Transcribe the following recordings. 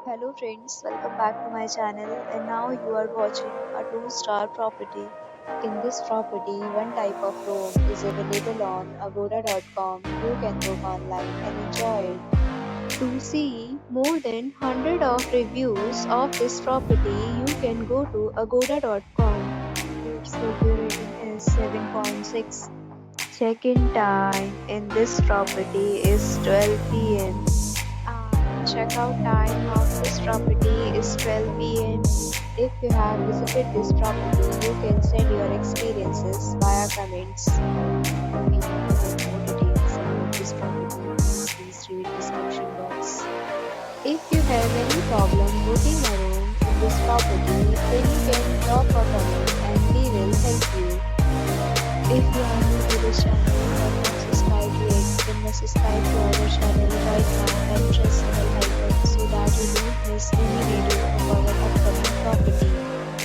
Hello friends, welcome back to my channel and now you are watching a 2-star property. In this property, one type of room is available on agoda.com. You can book online and enjoy it. To see more than 100 of reviews of this property, you can go to agoda.com. Its review rating is 7.6. Check-in time in this property is 12 p.m. Checkout time of this property is 12 p.m. If you have visited this property, you can send your experiences via comments. If you want more details about this property, please read description box. If you have any problem booking a room in this property, then you can drop a comment and we will help you. If you are new to this channel and have not subscribed yet, then subscribe to our channel right now and press the bell icon so that you don't miss any video of our upcoming property.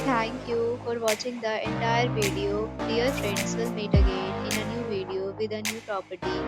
Thank you for watching the entire video. Dear friends, will meet again in a new video with a new property.